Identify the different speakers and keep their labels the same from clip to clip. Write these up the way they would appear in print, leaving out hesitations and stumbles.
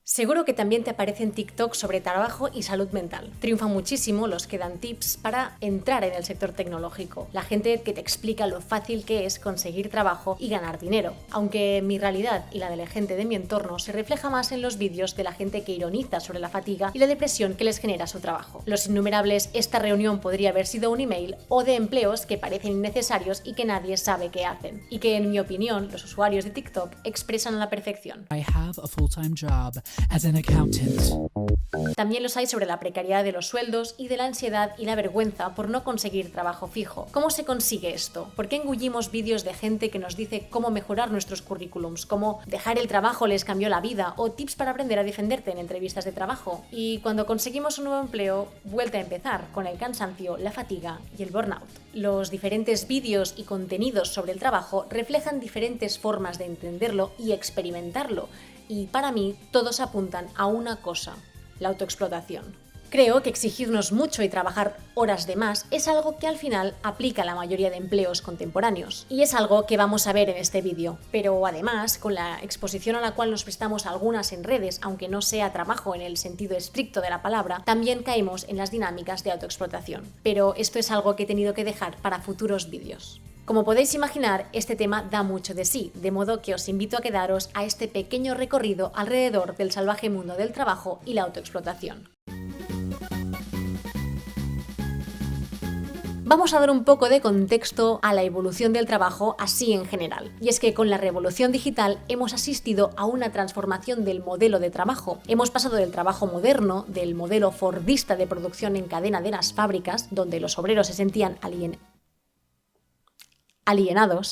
Speaker 1: Seguro que también te aparecen TikTok sobre trabajo y salud mental. Triunfan muchísimo los que dan tips para entrar en el sector tecnológico. La gente que te explica lo fácil que es conseguir trabajo y ganar dinero. Aunque mi realidad y la de la gente de mi entorno se refleja más en los vídeos de la gente que ironiza sobre la fatiga y la depresión que les genera su trabajo. Los innumerables "esta reunión podría haber sido un email" o de empleos que parecen innecesarios y que nadie sabe qué hacen. Y que, en mi opinión, los usuarios de TikTok expresan a la perfección.
Speaker 2: I have a full-time job as an accountant.
Speaker 1: También los hay sobre la precariedad de los sueldos y de la ansiedad y la vergüenza por no conseguir trabajo fijo. ¿Cómo se consigue esto? ¿Por qué engullimos vídeos de gente que nos dice cómo mejorar nuestros currículums, cómo dejar el trabajo les cambió la vida o tips para aprender a defenderte en entrevistas de trabajo? Y cuando conseguimos un nuevo empleo, vuelta a empezar con el cansancio, la fatiga y el burnout. Los diferentes vídeos y contenidos sobre el trabajo reflejan diferentes formas de entenderlo y experimentarlo. Y para mí, todos apuntan a una cosa: la autoexplotación. Creo que exigirnos mucho y trabajar horas de más es algo que al final aplica a la mayoría de empleos contemporáneos. Y es algo que vamos a ver en este vídeo. Pero además, con la exposición a la cual nos prestamos algunas en redes, aunque no sea trabajo en el sentido estricto de la palabra, también caemos en las dinámicas de autoexplotación. Pero esto es algo que he tenido que dejar para futuros vídeos. Como podéis imaginar, este tema da mucho de sí, de modo que os invito a quedaros a este pequeño recorrido alrededor del salvaje mundo del trabajo y la autoexplotación. Vamos a dar un poco de contexto a la evolución del trabajo así en general. Y es que con la revolución digital hemos asistido a una transformación del modelo de trabajo. Hemos pasado del trabajo moderno, del modelo fordista de producción en cadena de las fábricas, donde los obreros se sentían alienados,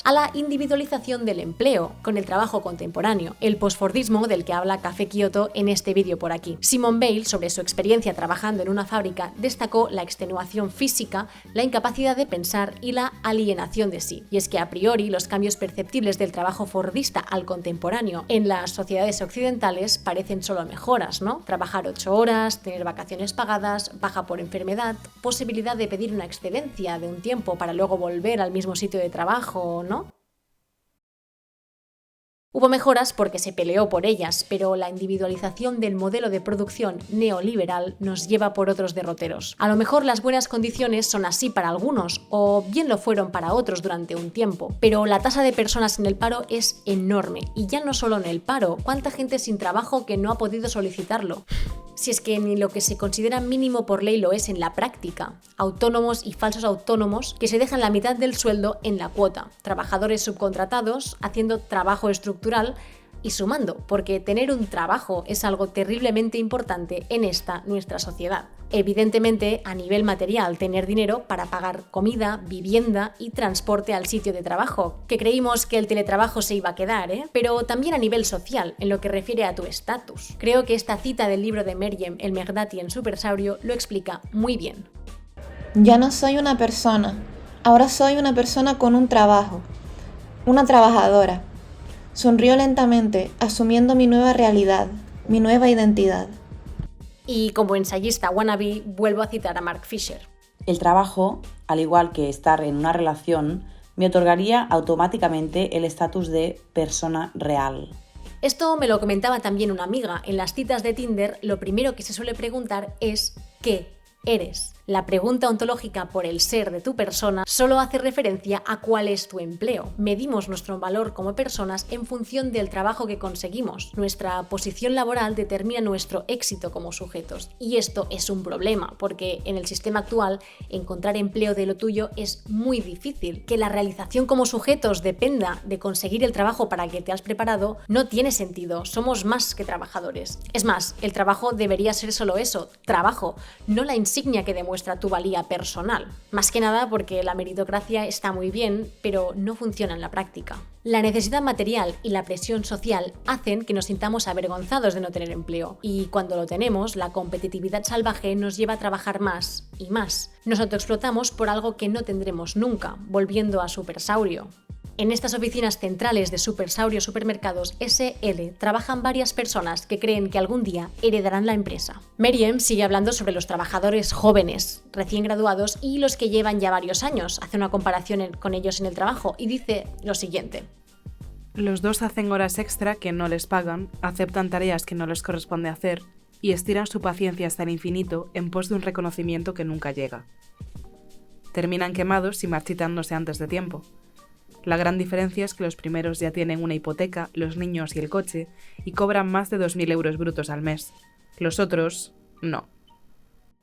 Speaker 1: a la individualización del empleo con el trabajo contemporáneo, el posfordismo del que habla Café Kioto en este vídeo por aquí. Simone Weil, sobre su experiencia trabajando en una fábrica, destacó la extenuación física, la incapacidad de pensar y la alienación de sí. Y es que a priori los cambios perceptibles del trabajo fordista al contemporáneo en las sociedades occidentales parecen solo mejoras, ¿no? Trabajar 8 horas, tener vacaciones pagadas, baja por enfermedad, posibilidad de pedir una excedencia de un tiempo para luego volver al mismo sitio de trabajo, ¿no? Hubo mejoras porque se peleó por ellas, pero la individualización del modelo de producción neoliberal nos lleva por otros derroteros. A lo mejor las buenas condiciones son así para algunos, o bien lo fueron para otros durante un tiempo, pero la tasa de personas en el paro es enorme, y ya no solo en el paro, ¿cuánta gente sin trabajo que no ha podido solicitarlo? Si es que ni lo que se considera mínimo por ley lo es en la práctica. Autónomos y falsos autónomos que se dejan la mitad del sueldo en la cuota. Trabajadores subcontratados haciendo trabajo estructural y sumando, porque tener un trabajo es algo terriblemente importante en esta nuestra sociedad. Evidentemente, a nivel material, tener dinero para pagar comida, vivienda y transporte al sitio de trabajo, que creímos que el teletrabajo se iba a quedar, pero también a nivel social, en lo que refiere a tu estatus. Creo que esta cita del libro de Meriem El Meghdati en Supersaurio lo explica muy bien.
Speaker 3: Ya no soy una persona, ahora soy una persona con un trabajo, una trabajadora. Sonrió lentamente, asumiendo mi nueva realidad, mi nueva identidad.
Speaker 1: Y como ensayista wannabe, vuelvo a citar a Mark Fisher.
Speaker 4: El trabajo, al igual que estar en una relación, me otorgaría automáticamente el estatus de persona real.
Speaker 1: Esto me lo comentaba también una amiga. En las citas de Tinder, lo primero que se suele preguntar es ¿qué eres? La pregunta ontológica por el ser de tu persona solo hace referencia a cuál es tu empleo. Medimos nuestro valor como personas en función del trabajo que conseguimos. Nuestra posición laboral determina nuestro éxito como sujetos. Y esto es un problema, porque en el sistema actual encontrar empleo de lo tuyo es muy difícil. Que la realización como sujetos dependa de conseguir el trabajo para el que te has preparado no tiene sentido. Somos más que trabajadores. Es más, el trabajo debería ser solo eso, trabajo, no la insignia que demuestra tu valía personal. Más que nada porque la meritocracia está muy bien, pero no funciona en la práctica. La necesidad material y la presión social hacen que nos sintamos avergonzados de no tener empleo. Y cuando lo tenemos, la competitividad salvaje nos lleva a trabajar más y más. Nos autoexplotamos por algo que no tendremos nunca, volviendo a Supersaurio. En estas oficinas centrales de Supersaurio Supermercados SL trabajan varias personas que creen que algún día heredarán la empresa. Meriem sigue hablando sobre los trabajadores jóvenes, recién graduados y los que llevan ya varios años. Hace una comparación con ellos en el trabajo y dice lo siguiente.
Speaker 5: Los dos hacen horas extra que no les pagan, aceptan tareas que no les corresponde hacer y estiran su paciencia hasta el infinito en pos de un reconocimiento que nunca llega. Terminan quemados y marchitándose antes de tiempo. La gran diferencia es que los primeros ya tienen una hipoteca, los niños y el coche, y cobran más de 2.000 euros brutos al mes. Los otros, no.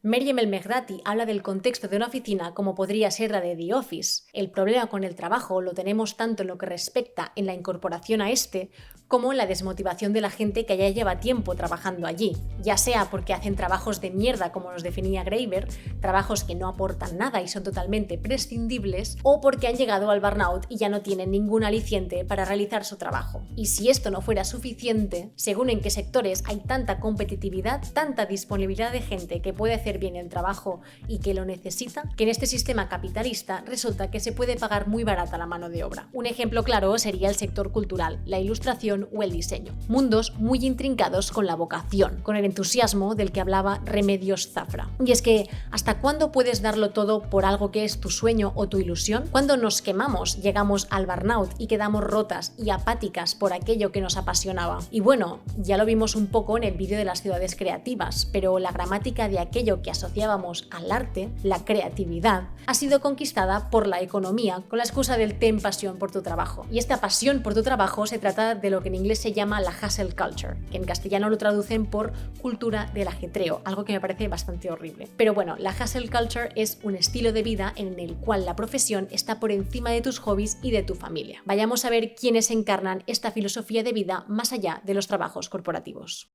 Speaker 1: Meriem El-Meghdati habla del contexto de una oficina como podría ser la de The Office. El problema con el trabajo lo tenemos tanto en lo que respecta en la incorporación a este, como en la desmotivación de la gente que ya lleva tiempo trabajando allí, ya sea porque hacen trabajos de mierda como los definía Graeber, trabajos que no aportan nada y son totalmente prescindibles, o porque han llegado al burnout y ya no tienen ningún aliciente para realizar su trabajo. Y si esto no fuera suficiente, según en qué sectores hay tanta competitividad, tanta disponibilidad de gente que puede hacer bien el trabajo y que lo necesita, que en este sistema capitalista resulta que se puede pagar muy barata la mano de obra. Un ejemplo claro sería el sector cultural, la ilustración o el diseño. Mundos muy intrincados con la vocación, con el entusiasmo del que hablaba Remedios Zafra. Y es que, ¿hasta cuándo puedes darlo todo por algo que es tu sueño o tu ilusión? ¿Cuándo nos quemamos, llegamos al burnout y quedamos rotas y apáticas por aquello que nos apasionaba? Y bueno, ya lo vimos un poco en el vídeo de las ciudades creativas, pero la gramática de aquello que asociábamos al arte, la creatividad, ha sido conquistada por la economía con la excusa del ten pasión por tu trabajo. Y esta pasión por tu trabajo se trata de lo que en inglés se llama la hustle culture, que en castellano lo traducen por cultura del ajetreo, algo que me parece bastante horrible. Pero bueno, la hustle culture es un estilo de vida en el cual la profesión está por encima de tus hobbies y de tu familia. Vayamos a ver quiénes encarnan esta filosofía de vida más allá de los trabajos corporativos.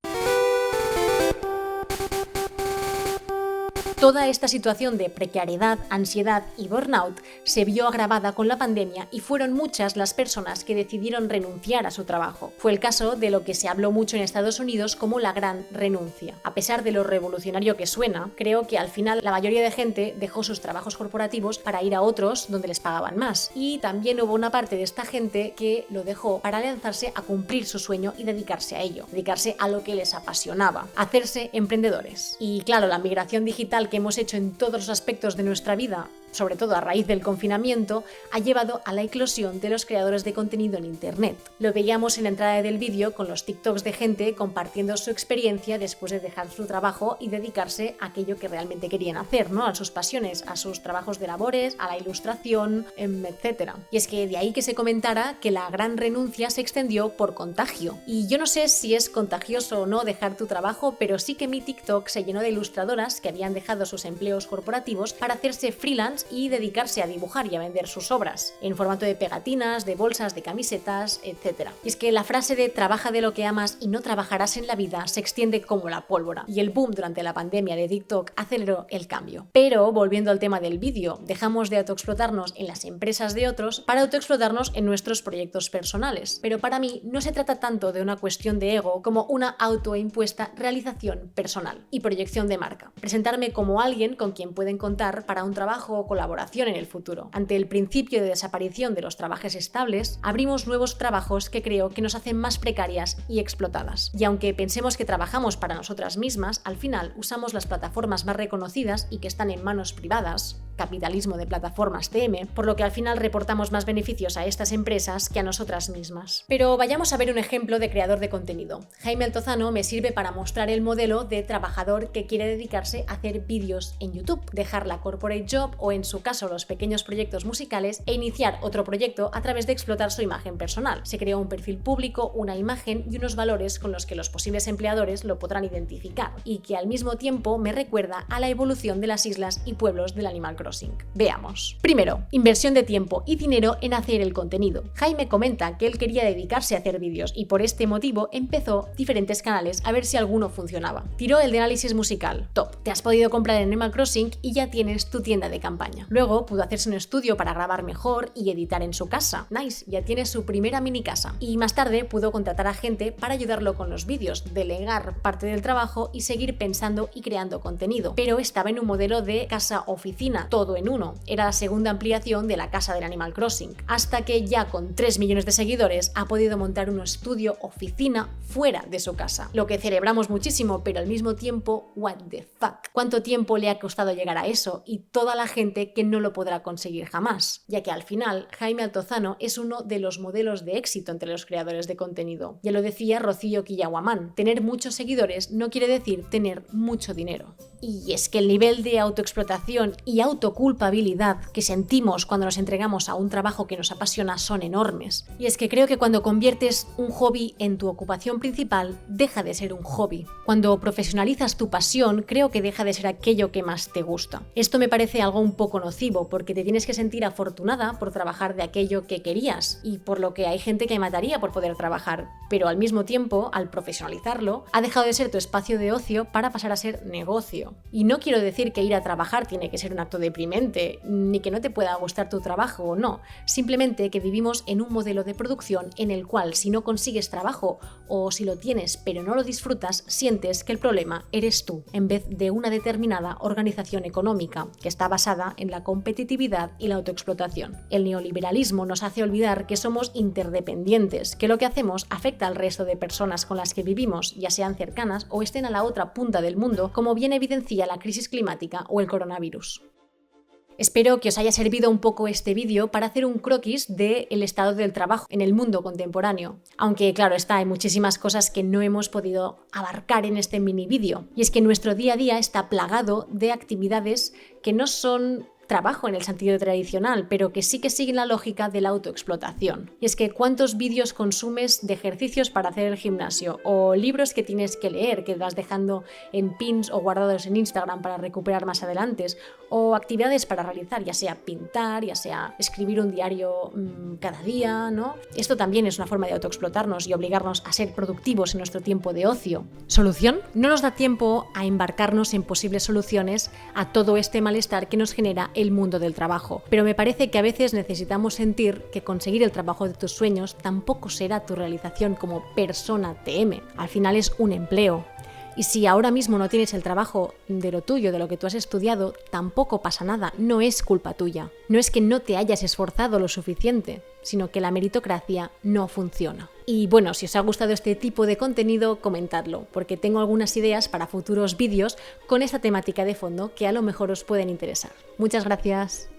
Speaker 1: Toda esta situación de precariedad, ansiedad y burnout se vio agravada con la pandemia y fueron muchas las personas que decidieron renunciar a su trabajo. Fue el caso de lo que se habló mucho en Estados Unidos como la gran renuncia. A pesar de lo revolucionario que suena, creo que al final la mayoría de gente dejó sus trabajos corporativos para ir a otros donde les pagaban más. Y también hubo una parte de esta gente que lo dejó para lanzarse a cumplir su sueño y dedicarse a ello, dedicarse a lo que les apasionaba, hacerse emprendedores. Y claro, la migración digital que hemos hecho en todos los aspectos de nuestra vida, sobre todo a raíz del confinamiento, ha llevado a la eclosión de los creadores de contenido en Internet. Lo veíamos en la entrada del vídeo con los TikToks de gente compartiendo su experiencia después de dejar su trabajo y dedicarse a aquello que realmente querían hacer, ¿no? A sus pasiones, a sus trabajos de labores, a la ilustración, etc. Y es que de ahí que se comentara que la gran renuncia se extendió por contagio. Y yo no sé si es contagioso o no dejar tu trabajo, pero sí que mi TikTok se llenó de ilustradoras que habían dejado sus empleos corporativos para hacerse freelance y dedicarse a dibujar y a vender sus obras, en formato de pegatinas, de bolsas, de camisetas, etc. Y es que la frase de trabaja de lo que amas y no trabajarás en la vida se extiende como la pólvora, y el boom durante la pandemia de TikTok aceleró el cambio. Pero, volviendo al tema del vídeo, dejamos de autoexplotarnos en las empresas de otros para autoexplotarnos en nuestros proyectos personales. Pero para mí no se trata tanto de una cuestión de ego como una autoimpuesta realización personal y proyección de marca. Presentarme como alguien con quien pueden contar para un trabajo o colaboración en el futuro. Ante el principio de desaparición de los trabajos estables, abrimos nuevos trabajos que creo que nos hacen más precarias y explotadas. Y aunque pensemos que trabajamos para nosotras mismas, al final usamos las plataformas más reconocidas y que están en manos privadas, capitalismo de plataformas TM, por lo que al final reportamos más beneficios a estas empresas que a nosotras mismas. Pero vayamos a ver un ejemplo de creador de contenido. Jaime Altozano me sirve para mostrar el modelo de trabajador que quiere dedicarse a hacer vídeos en YouTube, dejar la corporate job o en su caso los pequeños proyectos musicales e iniciar otro proyecto a través de explotar su imagen personal. Se creó un perfil público, una imagen y unos valores con los que los posibles empleadores lo podrán identificar y que al mismo tiempo me recuerda a la evolución de las islas y pueblos del Animal Crossing. Veamos. Primero, inversión de tiempo y dinero en hacer el contenido. Jaime comenta que él quería dedicarse a hacer vídeos y por este motivo empezó diferentes canales a ver si alguno funcionaba. Tiró el de análisis musical. Top. Te has podido comprar en Animal Crossing y ya tienes tu tienda de campaña. Luego pudo hacerse un estudio para grabar mejor y editar en su casa. Nice, ya tiene su primera mini casa. Y más tarde pudo contratar a gente para ayudarlo con los vídeos, delegar parte del trabajo y seguir pensando y creando contenido. Pero estaba en un modelo de casa-oficina, todo en uno. Era la segunda ampliación de la casa del Animal Crossing. Hasta que ya con 3 millones de seguidores ha podido montar un estudio oficina fuera de su casa. Lo que celebramos muchísimo, pero al mismo tiempo, what the fuck. ¿Cuánto tiempo le ha costado llegar a eso? Y toda la gente que no lo podrá conseguir jamás. Ya que al final, Jaime Altozano es uno de los modelos de éxito entre los creadores de contenido. Ya lo decía Rocío Quillaguamán, tener muchos seguidores no quiere decir tener mucho dinero. Y es que el nivel de autoexplotación y autoculpabilidad que sentimos cuando nos entregamos a un trabajo que nos apasiona son enormes. Y es que creo que cuando conviertes un hobby en tu ocupación principal, deja de ser un hobby. Cuando profesionalizas tu pasión, creo que deja de ser aquello que más te gusta. Esto me parece algo un poco nocivo, porque te tienes que sentir afortunada por trabajar de aquello que querías, y por lo que hay gente que mataría por poder trabajar, pero al mismo tiempo, al profesionalizarlo, ha dejado de ser tu espacio de ocio para pasar a ser negocio. Y no quiero decir que ir a trabajar tiene que ser un acto deprimente, ni que no te pueda gustar tu trabajo o no, simplemente que vivimos en un modelo de producción en el cual si no consigues trabajo o si lo tienes pero no lo disfrutas, sientes que el problema eres tú, en vez de una determinada organización económica que está basada en la competitividad y la autoexplotación. El neoliberalismo nos hace olvidar que somos interdependientes, que lo que hacemos afecta al resto de personas con las que vivimos, ya sean cercanas o estén a la otra punta del mundo, como bien evidencia la crisis climática o el coronavirus. Espero que os haya servido un poco este vídeo para hacer un croquis del estado del trabajo en el mundo contemporáneo. Aunque claro está, hay muchísimas cosas que no hemos podido abarcar en este mini vídeo. Y es que nuestro día a día está plagado de actividades que no son trabajo en el sentido tradicional, pero que sí que siguen la lógica de la autoexplotación. Y es que ¿cuántos vídeos consumes de ejercicios para hacer el gimnasio? O libros que tienes que leer, que vas dejando en pins o guardados en Instagram para recuperar más adelante, o actividades para realizar, ya sea pintar, ya sea escribir un diario cada día, ¿no? Esto también es una forma de autoexplotarnos y obligarnos a ser productivos en nuestro tiempo de ocio. ¿Solución? No nos da tiempo a embarcarnos en posibles soluciones a todo este malestar que nos genera el mundo del trabajo, pero me parece que a veces necesitamos sentir que conseguir el trabajo de tus sueños tampoco será tu realización como persona TM. Al final es un empleo. Y si ahora mismo no tienes el trabajo de lo tuyo, de lo que tú has estudiado, tampoco pasa nada, no es culpa tuya. No es que no te hayas esforzado lo suficiente, sino que la meritocracia no funciona. Y bueno, si os ha gustado este tipo de contenido, comentadlo, porque tengo algunas ideas para futuros vídeos con esta temática de fondo que a lo mejor os pueden interesar. Muchas gracias.